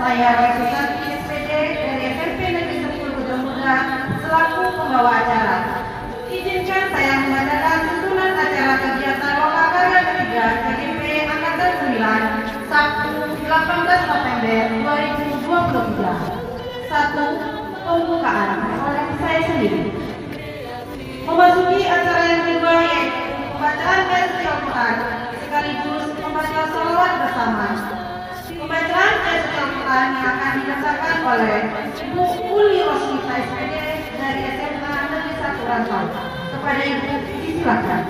saya Resusati SPD dari SMP Negeri 10 Gedung Muda selaku pembawa acara. Izinkan saya membacakan tuntunan acara kegiatan lokakarya ketiga KGP Angkatan 9 Sabtu 18 November 2023. 1. Pembukaan oleh saya sendiri. Memasuki acara yang kedua yaitu pembacaan ayat Al-Quran sekaligus membaca sholawat bersama. Pembacaan ayat Al-Quran yang akan dibacakan oleh Ibu Uli Rosmita SPD dari SMA Negeri 1 Rantau. Kepada Ibu disilakan.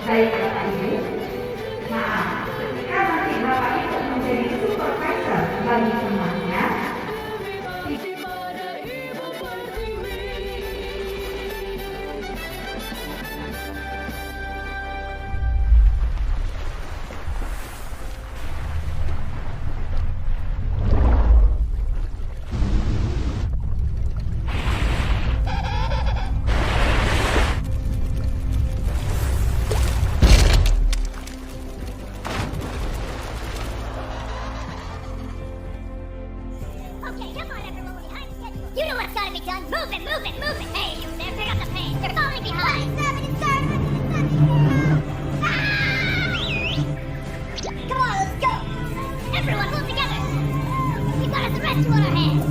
Baik Bapak Ibu, maaf ketika nanti Bapak Ibu menjadi supervisor bagi semuanya. Okay, come on everyone, we're behind schedule. You know what's gotta be done. Move it, move it, move it. Hey, you there, pick up the pace. You're falling behind. 27, Come on, let's go. Everyone, move together. We've got a rescue on our hands.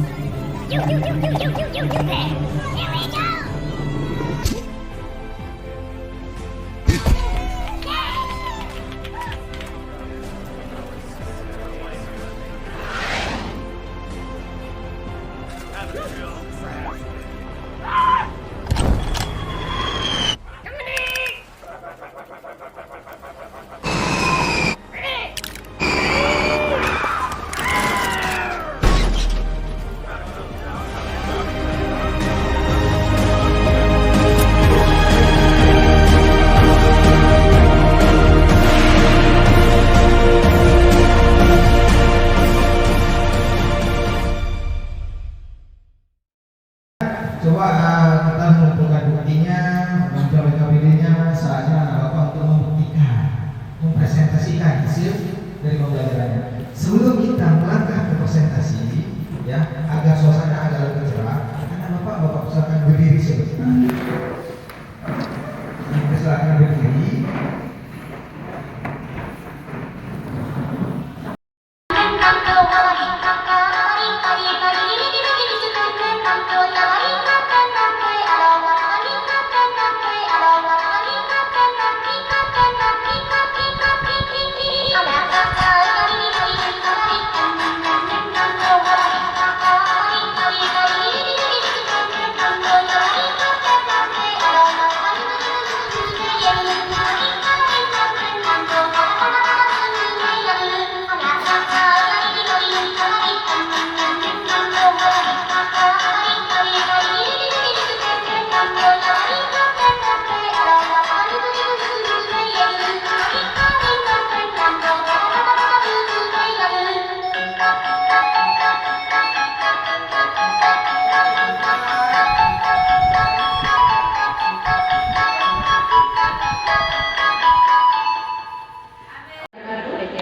You there. Here we go. Coba kita mengumpulkan buktinya, mencoba KBD-nya, saatnya Bapak untuk membuktikan, mempresentasikan hasil dari pembelajarannya. Sebelum kita melangkah ke presentasi, ya, agar suasana agak lebih cerah, karena Bapak silakan berdiri sebentar. Silakan berdiri.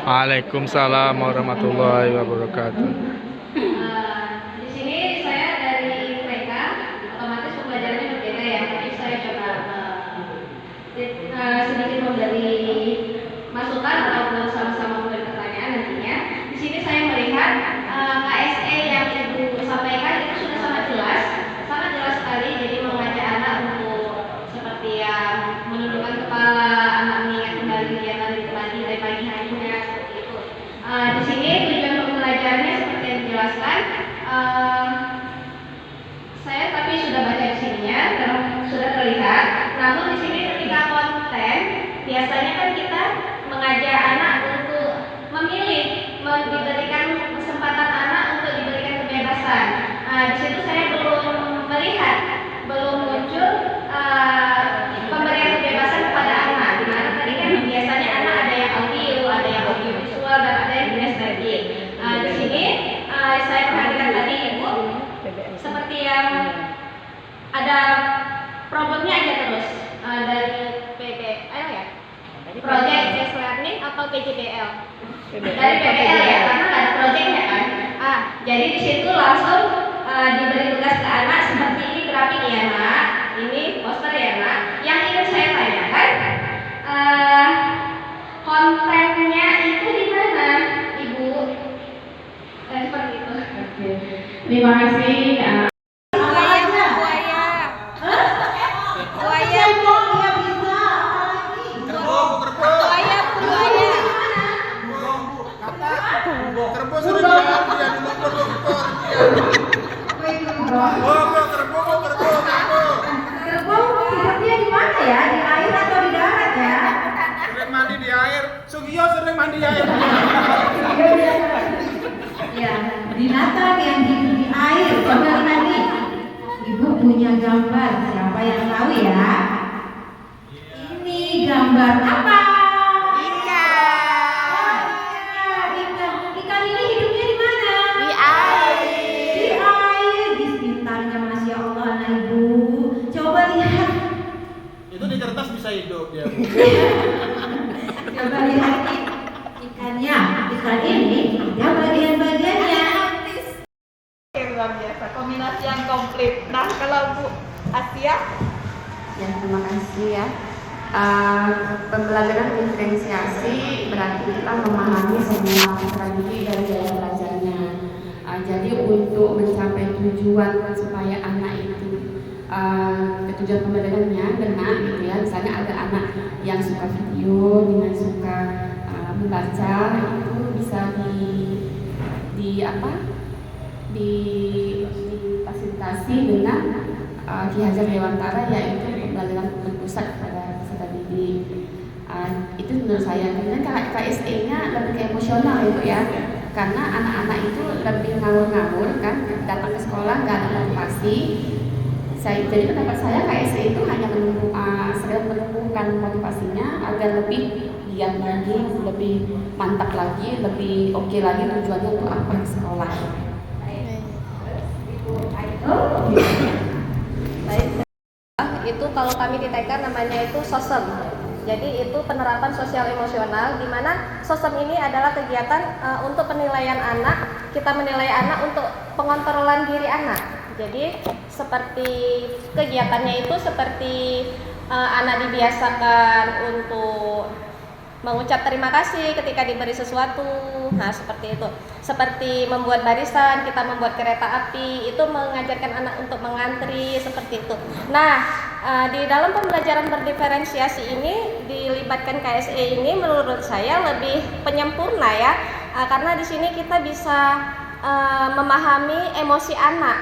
Waalaikumsalam warahmatullahi wabarakatuh. Di sini saya dari IPK, otomatis pembelajarannya berbeda ya. Tapi saya coba sedikit memberi masukan ataupun sama-sama memberi pertanyaan nantinya. Di sini saya melihat KSE yang Ibu sampaikan itu sudah sangat jelas sekali. Jadi mengajak anak untuk seperti yang menundukkan kepala, anak mengingat kembali kegiatan itu tadi dari pagi harinya seperti itu. Di sini tujuan pembelajarannya seperti yang dijelaskan. Saya tapi sudah baca di sininya, sudah terlihat. Namun di sini ketika konten, biasanya kan kita mengajak anak untuk memilih, diberikan kesempatan anak untuk diberikan kebebasan. Di situ saya belum melihat, belum muncul pemberian kebebasan kepada anak. Di mana tadi kan biasanya anak ada yang audio visual dan ada yang kinestetik. Di sini saya perhatikan tadi Ibu seperti yang ada problemnya aja terus dari PBL ya, Project Based Learning atau PJBL. Dari PBL ya, karena nggak ada projectnya kan. Jadi di situ langsung diberi tugas ke anak seperti ini grafik ya nak, ini poster ya nak. Yang ingin saya tanyakan, kontennya itu di mana, Ibu? Seperti itu. Terima kasih. Gerbong hidupnya di mana ya? Di air atau di darat ya? Sering mandi di air. Sugio sering mandi di air. Ya, binatang yang hidup di air. Coba nanti Ibu punya gambar, siapa yang tahu ya? Ini gambar apa? Ikan ini hidupnya di mana? Di air, di sekitarnya, masya Allah, nah Ibu. Coba lihat. Itu di kertas bisa hidup dia. Coba lihat ikannya. Ikan ini ada bagian-bagiannya. Luar biasa, kombinasi yang komplit. Nah, kalau Bu Asia, Ya, terima kasih ya. Pembelajaran diferensiasi berarti kita memahami semua strategi dari gaya belajarnya. Jadi untuk mencapai tujuan supaya anak itu tujuan pembelajarannya benar gitu ya. Misalnya ada anak yang suka video dengan suka membaca, itu bisa difasilitasi dengan Ki Hajar Dewantara, yaitu pembelajaran berpusat pada peserta didik. Itu menurut saya. Kemudian KSE-nya lebih ke emosional itu ya, karena anak-anak itu lebih ngawur-ngawur kan, datang ke sekolah nggak ada motivasi. Jadi pendapat saya KSE itu hanya sedang menumbuhkan motivasinya agar lebih giat lagi, lebih mantap lagi, lebih oke lagi tujuannya untuk apa di sekolah. itu kalau kami di TK namanya itu SOSEM. Jadi itu penerapan sosial emosional, di mana SOSEM ini adalah kegiatan untuk penilaian anak. Kita menilai anak untuk pengontrolan diri anak. Jadi seperti kegiatannya itu seperti anak dibiasakan untuk mengucap terima kasih ketika diberi sesuatu. Nah, seperti itu. Seperti membuat barisan, kita membuat kereta api, itu mengajarkan anak untuk mengantri, seperti itu. Nah, di dalam pembelajaran berdiferensiasi ini dilibatkan KSE ini menurut saya lebih penyempurna ya. Karena di sini kita bisa memahami emosi anak.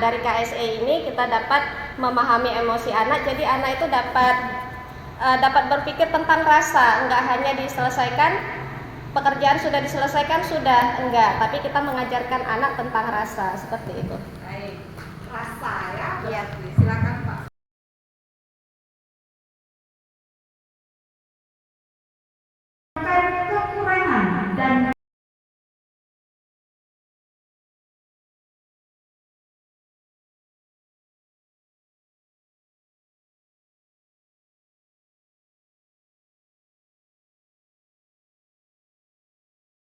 Dari KSE ini kita dapat memahami emosi anak, jadi anak itu dapat berpikir tentang rasa, enggak hanya diselesaikan pekerjaan sudah diselesaikan sudah, enggak, tapi kita mengajarkan anak tentang rasa, seperti itu. Rasa ya. Iya.